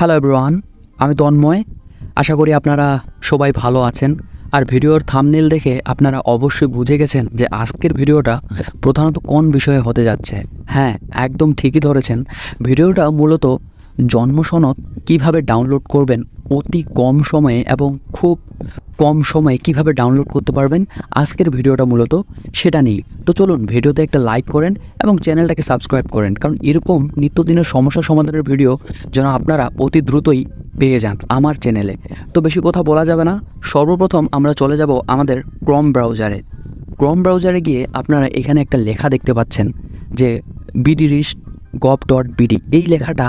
Hello everyone, আমি তন্ময়। আশা করি আপনারা সবাই ভালো আছেন। আর ভিডিওর থাম্বনেল দেখে আপনারা অবশ্যই বুঝে গেছেন যে আজকের ভিডিওটা প্রধানত কোন বিষয়ে হতে যাচ্ছে। হ্যাঁ, একদম ঠিকই ধরেছেন। ভিডিওটা মূলত জন্ম সনদ কীভাবে ডাউনলোড করবেন অতি কম সময়ে এবং খুব কম সময়ে কিভাবে ডাউনলোড করতে পারবেন, আজকের ভিডিওটা মূলত সেটা নিয়ে। তো চলুন ভিডিওতে একটা লাইক করেন এবং চ্যানেলটাকে সাবস্ক্রাইব করেন, কারণ এরকম নিত্যদিনের সমস্যা সমাধানের ভিডিও যেন আপনারা অতি দ্রুতই পেয়ে যান আমার চ্যানেলে। তো বেশি কথা বলা যাবে না, সর্বপ্রথম আমরা চলে যাব আমাদের ক্রোম ব্রাউজারে। ক্রোম ব্রাউজারে গিয়ে আপনারা এখানে একটা লেখা দেখতে পাচ্ছেন যে bdrisk.gov.bd। এই লেখাটা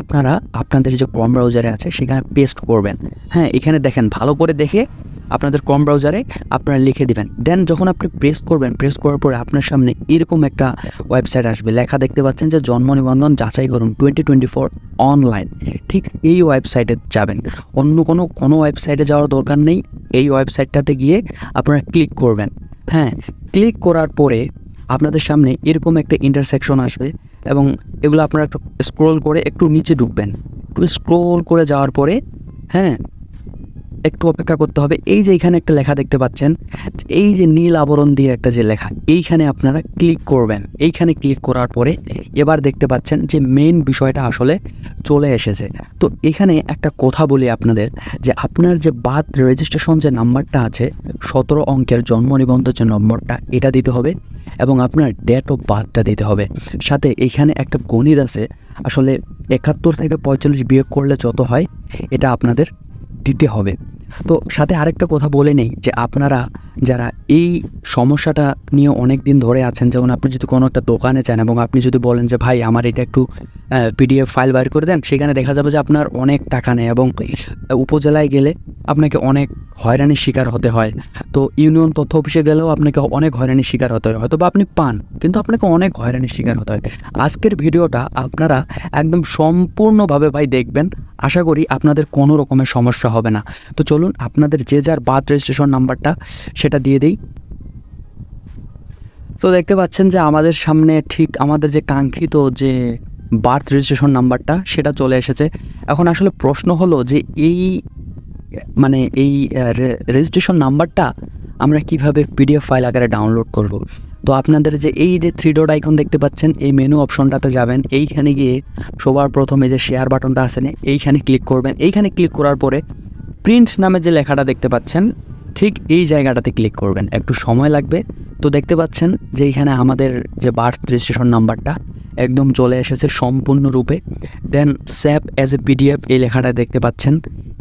আপনারা আপনাদের যে ক্রোম ব্রাউজারে আছে সেখানে পেস্ট করবেন। হ্যাঁ, এখানে দেখেন, ভালো করে দেখে আপনাদের ক্রোম ব্রাউজারে আপনারা লিখে দিবেন। দেন যখন আপনি প্রেস করবেন, প্রেস করার পরে আপনার সামনে এরকম একটা ওয়েবসাইট আসবে। লেখা দেখতে পাচ্ছেন যে জন্ম নিবন্ধন যাচাই করুন 2024 অনলাইন। ঠিক এই ওয়েবসাইটে যাবেন, অন্য কোনো ওয়েবসাইটে যাওয়ার দরকার নেই। এই ওয়েবসাইটটাতে গিয়ে আপনারা ক্লিক করবেন। হ্যাঁ, ক্লিক করার পরে আপনাদের সামনে এরকম একটা ইন্টারসেকশন আসবে এবং এগুলো আপনারা একটু স্ক্রোল করে একটু নিচে ঢুকবেন। একটু স্ক্রোল করে যাওয়ার পরে হ্যাঁ, একটু অপেক্ষা করতে হবে। এই যে এখানে একটা লেখা দেখতে পাচ্ছেন, এই যে নীল আবরণ দিয়ে একটা যে লেখা, এইখানে আপনারা ক্লিক করবেন। এইখানে ক্লিক করার পরে এবার দেখতে পাচ্ছেন যে মেইন বিষয়টা আসলে চলে এসেছে। তো এখানে একটা কথা বলি আপনাদের, যে আপনার যে বার্থ রেজিস্ট্রেশন যে নাম্বারটা আছে 17 অঙ্কের জন্ম নিবন্ধন যে নম্বরটা, এটা দিতে হবে এবং আপনার ডেট অফ বার্থটা দিতে হবে। সাথে এইখানে একটা গণিত আছে, আসলে 71 থেকে 45 বিয়োগ করলে যত হয় এটা আপনাদের দিতে হবে। তো সাথে আরেকটা কথা বলে নেই, যে আপনারা যারা এই সমস্যাটা নিয়ে অনেক দিন ধরে আছেন, যেমন আপনি যদি কোনো একটা দোকানে যান এবং আপনি যদি বলেন যে ভাই আমার এটা একটু পিডিএফ ফাইল বাইর করে দেন, সেখানে দেখা যাবে যে আপনার অনেক টাকা নেয় এবং উপজেলায় গেলে আপনাকে অনেক হয়রানির শিকার হতে হয়। তো ইউনিয়ন তথ্য অফিসে গেলেও আপনাকে অনেক হয়রানির শিকার হতে হয়, হয়তো বা আপনি পান, কিন্তু আপনাকে অনেক হয়রানির শিকার হতে হয়। আজকের ভিডিওটা আপনারা একদম সম্পূর্ণভাবে ভাই দেখবেন, আশা করি আপনাদের কোনো রকমের সমস্যা হবে না। তো চলুন আপনাদের যে যার বার্থ রেজিস্ট্রেশন নাম্বারটা সেটা দিয়ে দিই। তো দেখতে পাচ্ছেন যে আমাদের সামনে ঠিক আমাদের যে কাঙ্ক্ষিত যে বার্থ রেজিস্ট্রেশন নাম্বারটা সেটা চলে এসেছে। এখন আসলে প্রশ্ন হলো যে এই রেজিস্ট্রেশন নাম্বারটা আমরা কিভাবে পিডিএফ ফাইল আকারে ডাউনলোড করব। তো আপনাদের যে এই যে 3 ডট আইকন দেখতে পাচ্ছেন, এই মেনু অপশনটাতে যাবেন। এইখানে গিয়ে সবার প্রথমে যে শেয়ার বাটনটা আছে না, এইখানে ক্লিক করবেন। এইখানে ক্লিক করার পরে প্রিন্ট নামে যে লেখাটা দেখতে পাচ্ছেন, ঠিক এই জায়গাটাতে ক্লিক করবেন। একটু সময় লাগবে। তো দেখতে পাচ্ছেন যে এইখানে আমাদের যে বার্থ রেজিস্ট্রেশন নাম্বারটা একদম চলে এসেছে সম্পূর্ণরূপে। দেন সেভ অ্যাজ এ পিডিএফ এই লেখাটা দেখতে পাচ্ছেন,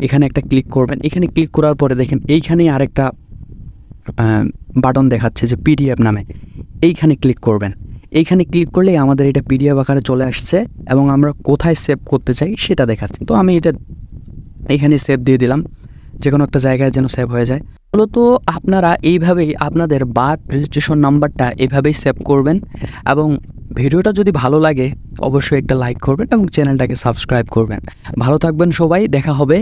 এখানে একটা ক্লিক করবেন। এখানে ক্লিক করার পরে দেখেন এইখানেই আরেকটা বাটন দেখাচ্ছে যে পিডিএফ নামে, এইখানে ক্লিক করবেন। এইখানে ক্লিক করলেই আমাদের এটা পিডিএফ আকারে চলে আসছে এবং আমরা কোথায় সেভ করতে চাই সেটা দেখাচ্ছে। তো আমি এটা এইখানে সেভ দিয়ে দিলাম, যে কোনো একটা জায়গায় যেন সেভ হয়ে যায়। মূলত আপনারা এইভাবেই আপনাদের বার্থ রেজিস্ট্রেশন নাম্বারটা এভাবেই সেভ করবেন। এবং ভিডিওটা যদি ভালো লাগে অবশ্যই একটা লাইক করবেন এবং চ্যানেলটাকে সাবস্ক্রাইব করবেন। ভালো থাকবেন সবাই, দেখা হবে।